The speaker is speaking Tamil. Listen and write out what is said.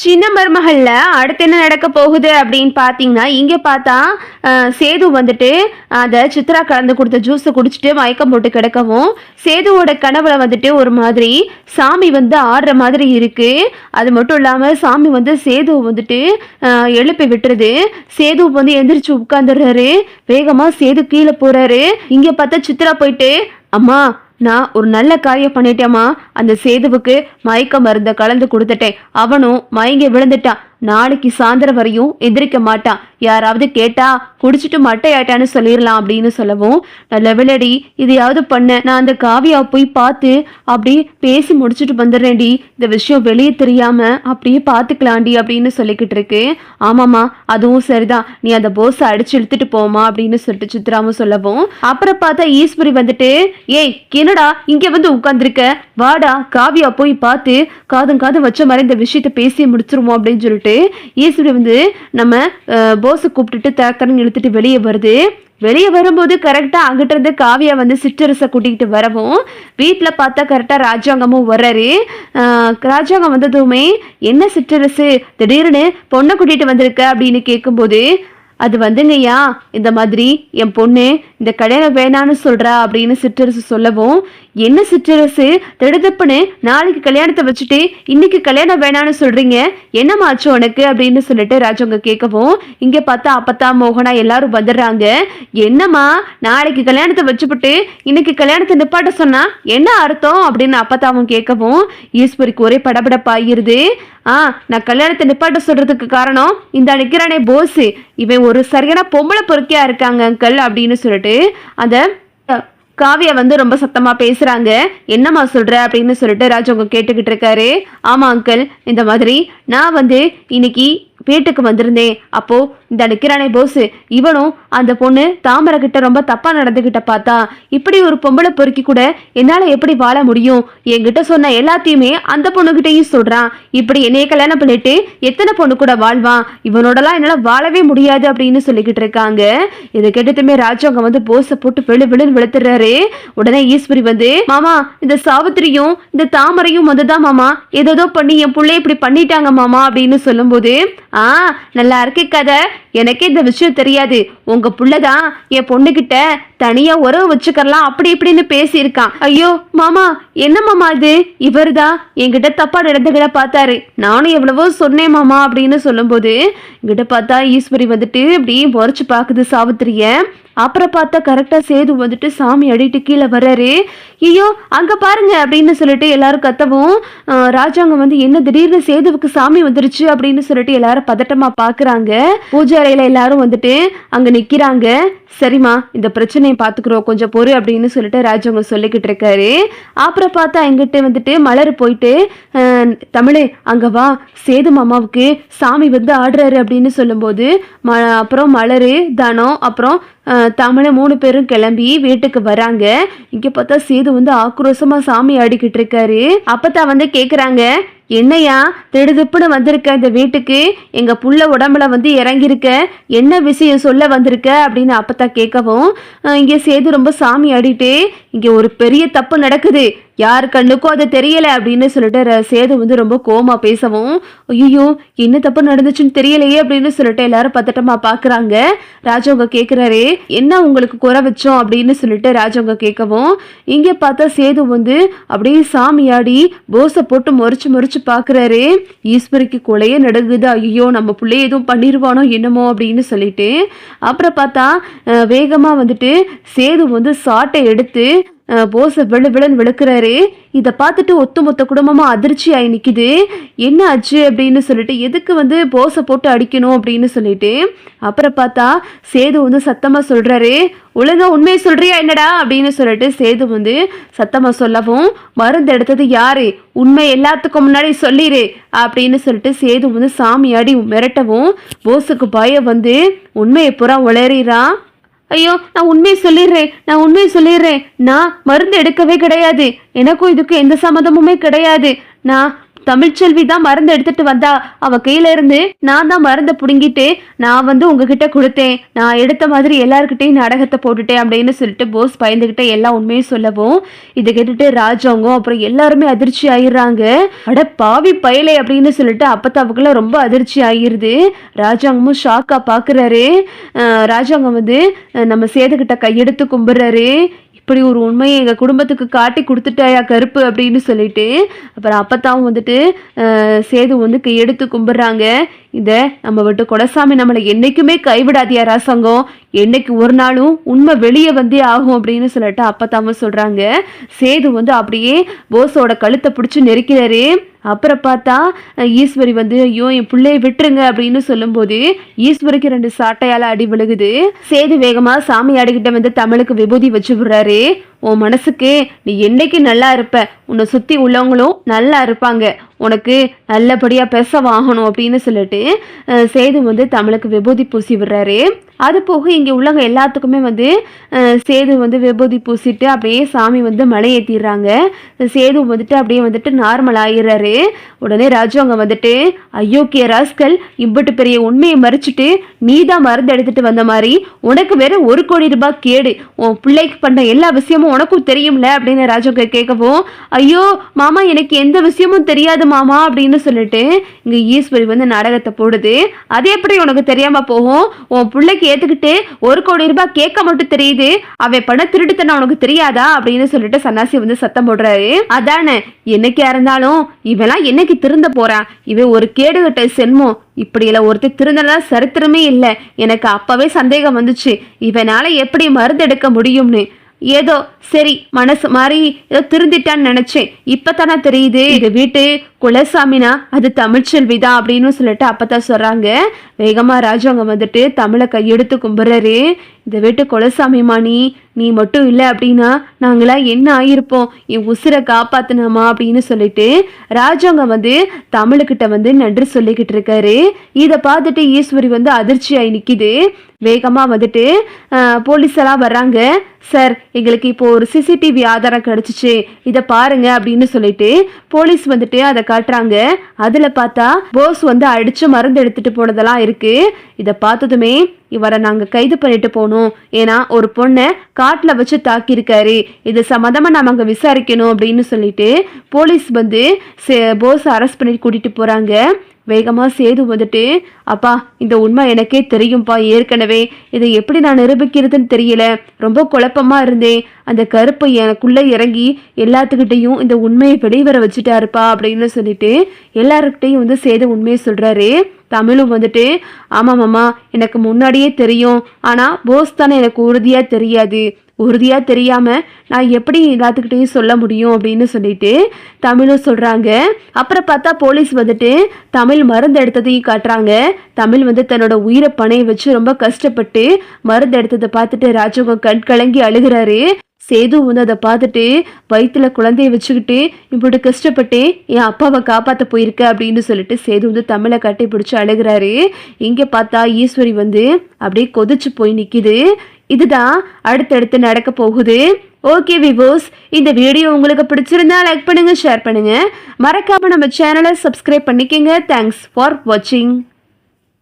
சின்ன மருமகள்ல அடுத்து என்ன நடக்க போகுது அப்படின்னு பார்த்தீங்கன்னா, இங்க பார்த்தா சேது வந்துட்டு அத சித்ரா கலந்து குடுத்த ஜூஸ குடிச்சிட்டு மயக்கம் போட்டு கிடக்கவும், சேதுவோட கனவுல வந்துட்டு ஒரு மாதிரி சாமி வந்து ஆடுற மாதிரி இருக்கு. அது மட்டும் இல்லாம சாமி வந்து சேதுவ வந்துட்டு எழுப்பி விட்டுருது. சேது வந்து எந்திரிச்சு உட்கார்ந்துடுறாரு. வேகமா சேது கீழ போறாரு. இங்க பார்த்தா சித்ரா போயிட்டு, "அம்மா, நான் ஒரு நல்ல காரியம் பண்ணிட்டேம்மா. அந்த சேதுவுக்கு மயக்க மருந்த கலந்து கொடுத்துட்டேன். அவனும் மயங்கி விழுந்துட்டான். நாளைக்கு சாயந்தரம் வரையும் எந்திரிக்க மாட்டான். யாராவது கேட்டா குடிச்சிட்டு மட்டையாட்டான்னு சொல்லிடலாம்" அப்படின்னு சொல்லவும், நல்ல விளையாடி இதையாவது பண்ண, நான் அந்த காவியா போய் பார்த்து அப்படி பேசி முடிச்சுட்டு வந்துடுறேன்டி. இந்த விஷயம் வெளியே தெரியாம அப்படியே பார்த்துக்கலாண்டி அப்படின்னு சொல்லிக்கிட்டு இருக்கு. ஆமாம்மா, அதுவும் சரிதான். நீ அந்த போஸை அடிச்சு இழுத்துட்டு போமா அப்படின்னு சொல்லிட்டு சித்ராவும் சொல்லவும், அப்புறம் பார்த்தா ஈஸ்வரி வந்துட்டு, "ஏய் என்னடா இங்க வந்து உட்கார்ந்துருக்க, வாடா காவியா போய் பார்த்து காதும் காது வச்ச மாதிரி இந்த விஷயத்த பேசி முடிச்சிருவோம்" அப்படின்னு சொல்லிட்டு ஈஸ்வரி வந்து நம்ம போஸை கூப்பிட்டுட்டு தரன்னு இழுத்துட்டு வெளியே வருது. வெளியே வரும்போது கரெக்டா அங்கிட்ட இருந்து காவியா வந்து சிற்றரசை கூட்டிகிட்டு வரவும், வீட்டில் பார்த்தா கரெக்டா ராஜாங்கமும் வர்றாரு. ராஜாங்கம் வந்ததுமே, "என்ன சிற்றரசு திடீர்னு பொண்ணை கூட்டிட்டு வந்திருக்க" அப்படின்னு கேட்கும்போது, "அது வந்துங்கய்யா, இந்த மாதிரி என் பொண்ணு இந்த கல்யாணம் வேணான்னு சொல்றா" அப்படின்னு சிற்றரசு சொல்லவும், "என்ன சிற்றரசு திடுதப்புன்னு நாளைக்கு கல்யாணத்தை வச்சுட்டு இன்னைக்கு கல்யாணம் வேணான்னு சொல்றீங்க, என்னமாச்சு உனக்கு" அப்படின்னு சொல்லிட்டு ராஜவங்க கேட்கவும், இங்க பார்த்தா அப்பத்தா மோகனா எல்லாரும் வந்துடுறாங்க. "என்னம்மா, நாளைக்கு கல்யாணத்தை வச்சுப்பட்டு இன்னைக்கு கல்யாணத்தை நிப்பாட்ட சொன்னா என்ன அர்த்தம்" அப்படின்னு அப்பத்தாவும் கேட்கவும், ஈஸ்வரிக்கு ஒரே படபடப்பாயிருது. "நான் கல்யாணத்தை நிப்பாட்ட சொல்றதுக்கு காரணம் இந்த நிக்கிறானே போஸ், இவன் ஒரு சரியான பொம்பளை பொறுக்கியா இருக்காங்க அங்கிள்" அப்படின்னு சொல்லிட்டு அந்த காவியா வந்து ரொம்ப சத்தமா பேசுறாங்க. "என்னம்மா சொல்ற" அப்படின்னு சொல்லிட்டு ராஜவங்க கேட்டுக்கிட்டு இருக்காரு. "ஆமா அங்கிள், இந்த மாதிரி நான் வந்து இன்னைக்கு வீட்டுக்கு வந்திருந்தேன். அப்போ இந்த நிக்கிறானே போஸ், இவனும் அந்த பொண்ணு தாமரை கிட்ட ரொம்ப தப்பா நடந்துகிட்ட பார்த்தா, இப்படி ஒரு பொம்பளை பொறுக்கி கூட என்னால எப்படி வாழ முடியும்? என்கிட்ட சொன்ன எல்லாத்தையுமே அந்த பொண்ணுகிட்டையும் சொல்றான். இப்படி என்னைய கல்யாணம் பண்ணிட்டு எத்தனை பொண்ணு கூட வாழ்வான்? இவனோடலாம் என்னால வாழவே முடியாது" அப்படின்னு சொல்லிக்கிட்டு இருக்காங்க. இதை கேட்டதுமே ராஜாங்க வந்து போஸை போட்டு விழுன்னு வெளுத்துறாரு. உடனே ஈஸ்வரி வந்து, "மாமா, இந்த சாவித்திரியும் இந்த தாமரையும் வந்துதான் மாமா ஏதோ பண்ணி என் பிள்ளைய இப்படி பண்ணிட்டாங்க மாமா" அப்படின்னு சொல்லும்போது, "நல்லா இருக்கு கதை. எனக்கே இந்த விஷயம் தெரியாது. உங்க புள்ளதான் என் பொண்ணுகிட்ட தனியா உறவு வச்சுக்கலாம் அப்படி இப்படின்னு பேசியிருக்கான்." "ஐயோ மாமா, என்ன மாமா இது? இவருதான் என்கிட்ட தப்பா நடந்துகிட்ட பார்த்தாரு. நானும் எவ்வளவோ சொன்னேன் மாமா" அப்படின்னு சொல்லும்போது, இங்கிட்ட பார்த்தா ஈஸ்வரி வந்துட்டு இப்படி முறைச்சு பாக்குது சாவித்திரிய. அப்புறம் பார்த்தா கரெக்டா சேது வந்துட்டு சாமி அடிட்டு கீழே வர்றாரு. "ஐயோ அங்க பாருங்க" அப்படின்னு சொல்லிட்டு எல்லாரும் கத்தவும், ராஜாங்க வந்து, "என்ன திடீர்னு சேதுவுக்கு சாமி வந்துருச்சு" அப்படின்னு சொல்லிட்டு எல்லாரும் பதட்டமா பாக்குறாங்க. பூஜை அறையில எல்லாரும் வந்துட்டு அங்க நிக்கிறாங்க. "சரிம்மா, இந்த பிரச்சனையை பாத்துக்கிறோம், கொஞ்சம் பொறு" அப்படின்னு சொல்லிட்டு ராஜாங்க சொல்லிக்கிட்டு இருக்காரு. அப்புறம் பார்த்தா எங்கிட்ட வந்துட்டு மலர் போயிட்டு, "தமிழே அங்க வா, சேது மாமாவுக்கு சாமி வந்து ஆடுறாரு" அப்படின்னு சொல்லும்போது, அப்புறம் மலரு, தனம், அப்புறம் தமிழை 3 பேரும் கிளம்பி வீட்டுக்கு வராங்க. இங்க பார்த்தா சேது வந்து ஆக்ரோஷமா சாமி ஆடிக்கிட்டு இருக்காரு. அப்பதான் வந்து கேக்குறாங்க, "என்னையா திடுதுப்புன்னு வந்திருக்க இந்த வீட்டுக்கு? எங்க புள்ள உடம்புல வந்து இறங்கியிருக்க, என்ன விஷயம் சொல்ல வந்திருக்க" அப்படின்னு அப்பதான் கேட்கவும், இங்க சேது ரொம்ப சாமி ஆடிட்டு, "இங்க ஒரு பெரிய தப்பு நடக்குது, யார் கண்ணுக்கும் அது தெரியல" அப்படின்னு சொல்லிட்டு சேது வந்து ரொம்ப கோமா பேசவும், "ஐயோ என்ன தப்பு நடந்துச்சுன்னு தெரியலையே" அப்படின்னு சொல்லிட்டு எல்லாரும் பதட்டமா பாக்குறாங்க. ராஜவங்க கேக்குறாரு, "என்ன உங்களுக்கு குறை வச்சோம்" அப்படின்னு சொல்லிட்டு ராஜவங்க கேட்கவும், இங்க பார்த்தா சேது வந்து அப்படியே சாமியாடி போஸை போட்டு முறைச்சு பாக்குறாரு. ஈஸ்வரிக்கு கொலையே நடக்குது. ஐயோ நம்ம பிள்ளைய எதுவும் பண்ணிருவானோ என்னமோ அப்படின்னு சொல்லிட்டு, அப்புறம் பார்த்தா வேகமா வந்துட்டு சேது வந்து சாட்டை எடுத்து போஸை விழுன்னு விழுக்கிறாரு. இதை பார்த்துட்டு ஒத்துமொத்த குடும்பமா அதிர்ச்சி ஆகி நிக்குது. "என்ன ஆச்சு" அப்படின்னு சொல்லிட்டு, எதுக்கு வந்து போஸை போட்டு அடிக்கணும் அப்படின்னு சொல்லிட்டு, அப்புறம் பார்த்தா சேது வந்து சத்தமா சொல்றாரு, "ஒழுங்கா உண்மையை சொல்றியா என்னடா" அப்படின்னு சொல்லிட்டு சேது வந்து சத்தமா சொல்லவும், "மருந்து எடுத்தது யாரு? உண்மை எல்லாத்துக்கும் முன்னாடி சொல்லிடு" அப்படின்னு சொல்லிட்டு சேது வந்து சாமியாடி மிரட்டவும், போஸுக்கு பயம் வந்து உண்மையை புறா உளறிறான். "ஐயோ நான் உண்மையை சொல்லிடுறேன், நான் மருந்து எடுக்கவே கிடையாது, எனக்கும் இதுக்கும் எந்த சம்மந்தமுமே கிடையாது, நான் தமிழ்ச்செல்வி தான் மருந்து எடுத்துட்டு வந்தா, அவ கையில இருந்து நான் தான் மருந்தை புடுங்கிட்டு நான் வந்து உங்ககிட்ட கொடுத்தேன், நான் எடுத்த மாதிரி எல்லாருக்கிட்டையும் நாடகத்தை போட்டுட்டேன் அப்படின்னு சொல்லிட்டு போஸ் பயந்துகிட்ட எல்லா உண்மையும் சொல்லவும் இதை கேட்டுட்டு ராஜாங்கம் அப்புறம் எல்லாருமே அதிர்ச்சி ஆயிடுறாங்க. அட பாவி பயலே அப்படின்னு சொல்லிட்டு அப்பத்தாவுக்குள்ள ரொம்ப அதிர்ச்சி ஆகிருது. ராஜாங்கமும் ஷாக்கா பாக்குறாரு. ராஜாங்கம் வந்து நம்ம சேதுகிட்ட கையெடுத்து கும்பிடுறாரு. இப்படி ஒரு உண்மையை எங்கள் குடும்பத்துக்கு காட்டி கொடுத்துட்டாயா கருப்பு அப்படின்னு சொல்லிட்டு அப்புறம் அப்பத்தாவும் வந்துட்டு சேது வந்து கையெடுத்து கும்பிட்றாங்க. இதை நம்ம விட்டு கொடசாமி நம்மளை என்றைக்குமே கைவிடாதியா ராசங்கம், என்னைக்கு ஒரு நாளும் உண்மை வெளியே வந்தே ஆகும் அப்படின்னு சொல்லிட்டு அப்பத்தாவும் சொல்கிறாங்க. சேது வந்து அப்படியே போஸோட கழுத்தை பிடிச்சி நெருக்கிறாரு. அப்புறம் பார்த்தா ஈஸ்வரி வந்து ஐயோ என் பிள்ளையை விட்டுருங்க அப்படின்னு சொல்லும்போது ஈஸ்வரிக்கு 2 சாட்டையால் அடி விழுகுது. சேது வேகமாக சாமி ஆடிக்கிட்ட வந்து தமிழுக்கு விபூதி வச்சு விடுறாரு. உன் மனசுக்கு நீ என்னைக்கு நல்லா இருப்ப, உன்னை சுற்றி உள்ளவங்களும் நல்லா இருப்பாங்க, உனக்கு நல்லபடியாக பேச வாங்கணும் அப்படின்னு சொல்லிட்டு சேது வந்து தமிழுக்கு விபூதி பூசி விடுறாரு. அது போக இங்கே உள்ளவங்க எல்லாத்துக்குமே வந்து சேது வந்து விபூதி பூசிட்டு அப்படியே சாமி வந்து மலை ஏற்றிடுறாங்க. சேது வந்துட்டு அப்படியே வந்துட்டு நார்மல் ஆகிடுறாரு. உடனே ராஜாங்க வந்துட்டு ஐயோக்கிய ராஸ்கல், இம்பட்டு பெரிய உண்மையை மறைச்சிட்டு நீ தான் மருந்து எடுத்துட்டு வந்த மாதிரி உனக்கு வேற 1 கோடி ரூபாய் கேடு, உன் பிள்ளைக்கு பண்ண எல்லா விஷயமும் உனக்கும் தெரியும்ல அப்படின்னு ராஜாங்க கேட்கவும் ஐயோ மாமா எனக்கு எந்த விஷயமும் தெரியாது மாமா அப்படின்னு சொல்லிட்டு இங்க ஈஸ்வரி வந்து நாடகத்தை போடுது. அது எப்படி உனக்கு தெரியாம போகும், உன் பிள்ளைக்கு ஏத்துக்கிட்டு 1 கோடி ரூபாய் கேட்க மட்டும் தெரியுது, அவன் பண்ண திருட்டுத்தன உனக்கு தெரியாதா அப்படின்னு சொல்லிட்டு சன்னாசி வந்து சத்தம் போடுறாரு. அதானே என்னைக்கா இருந்தாலும் இவெல்லாம் என்னைக்கு திருந்த போறான், இவன் ஒரு கேடுகட்ட சென்மம், இப்படியில ஒருத்தர் திருந்தனா சரித்திரமே இல்லை. எனக்கு அப்பவே சந்தேகம் வந்துச்சு இவனால எப்படி மருந்து எடுக்க முடியும்னு. ஏதோ சரி மனசு மாதிரி ஏதோ திருந்திட்டான்னு நினைச்சேன், இப்பதானே தெரியுது இது வீட்டு குலசாமினா அது தமிழ்ச்செல்விதான் அப்படின்னு சொல்லிட்டு அப்பதான் சொல்றாங்க. வேகமா ராஜாங்க வந்துட்டு தமிழை கையெடுத்து கும்பிட்றாரு. இந்த வீட்டு குலசாமிமா நீ மட்டும் இல்லை அப்படின்னா நாங்களாம் என்ன ஆகிருப்போம், என் உசிரை காப்பாத்தினமா அப்படின்னு சொல்லிட்டு ராஜாங்க வந்து தமிழுக்கிட்ட வந்து நன்றி சொல்லிக்கிட்டு இருக்காரு. இதை பார்த்துட்டு ஈஸ்வரி வந்து அதிர்ச்சியாகி நிற்கிது. வேகமா வந்துட்டு போலீஸ் எல்லாம் வர்றாங்க. சார் எங்களுக்கு இப்போ ஒரு சிசிடிவி ஆதாரம் கிடைச்சிச்சு, இதை பாருங்க அப்படின்னு சொல்லிட்டு போலீஸ் வந்துட்டு அதை காட்டுறாங்க. அதுல பார்த்தா போஸ் வந்து அடிச்சு மருந்து எடுத்துட்டு போனதெல்லாம் இருக்கு. இதை பார்த்ததுமே இவரை நாங்க கைது பண்ணிட்டு போனோம், ஏன்னா ஒரு பொண்ணை காட்டுல வச்சு தாக்கியிருக்காரு, இது சம்மந்தமா நாம அங்க விசாரிக்கணும் அப்படின்னு சொல்லிட்டு போலீஸ் வந்து போஸ் அரெஸ்ட் பண்ணிட்டு கூட்டிட்டு போறாங்க. வேகமா சேது வந்துட்டு அப்பா இந்த உண்மை எனக்கே தெரியும்பா, ஏற்கனவே இதை எப்படி நான் நிரூபிக்கிறதுன்னு தெரியல, ரொம்ப குழப்பமா இருந்தேன், அந்த கருப்பை எனக்குள்ள இறங்கி எல்லாத்துக்கிட்டையும் இந்த உண்மையை வெளிவர வச்சுட்டாருப்பா அப்படின்னு சொல்லிட்டு எல்லாருக்கிட்டையும் வந்து சேது உண்மையை சொல்றாரு. தமிழும் வந்துட்டு ஆமாம்மா எனக்கு முன்னாடியே தெரியும், ஆனா போஸ் தானே எனக்கு உறுதியா தெரியாது, உறுதியா தெரியாம நான் எப்படி எல்லாத்துக்கிட்டையும் சொல்ல முடியும் அப்படின்னு சொல்லிட்டு தமிழும் சொல்றாங்க. அப்புறம் பார்த்தா போலீஸ் வந்துட்டு தமிழ் மருந்து எடுத்ததையும் காட்டுறாங்க. தமிழ் வந்து தன்னோட உயிரை பணைய வச்சு ரொம்ப கஷ்டப்பட்டு மருந்து எடுத்ததை பார்த்துட்டு ராஜகம் கண் கலங்கி அழுகிறாரு. சேது வந்து அதை பார்த்துட்டு வயிற்றுல குழந்தைய வச்சுக்கிட்டு இப்படி கஷ்டப்பட்டு என் அப்பாவை காப்பாற்ற போயிருக்க அப்படின்னு சொல்லிட்டு சேது வந்து தமிழை கட்டி பிடிச்சி அழுகிறாரு. இங்கே பார்த்தா ஈஸ்வரி வந்து அப்படியே கொதிச்சு போய் நிற்கிது. இதுதான் அடுத்தடுத்து நடக்க போகுது. ஓகே விவோஸ், இந்த வீடியோ உங்களுக்கு பிடிச்சிருந்தா லைக் பண்ணுங்க, ஷேர் பண்ணுங்க, மறக்காம நம்ம சேனலை சப்ஸ்கிரைப் பண்ணிக்கங்க. தேங்க்ஸ் ஃபார் வாட்சிங்.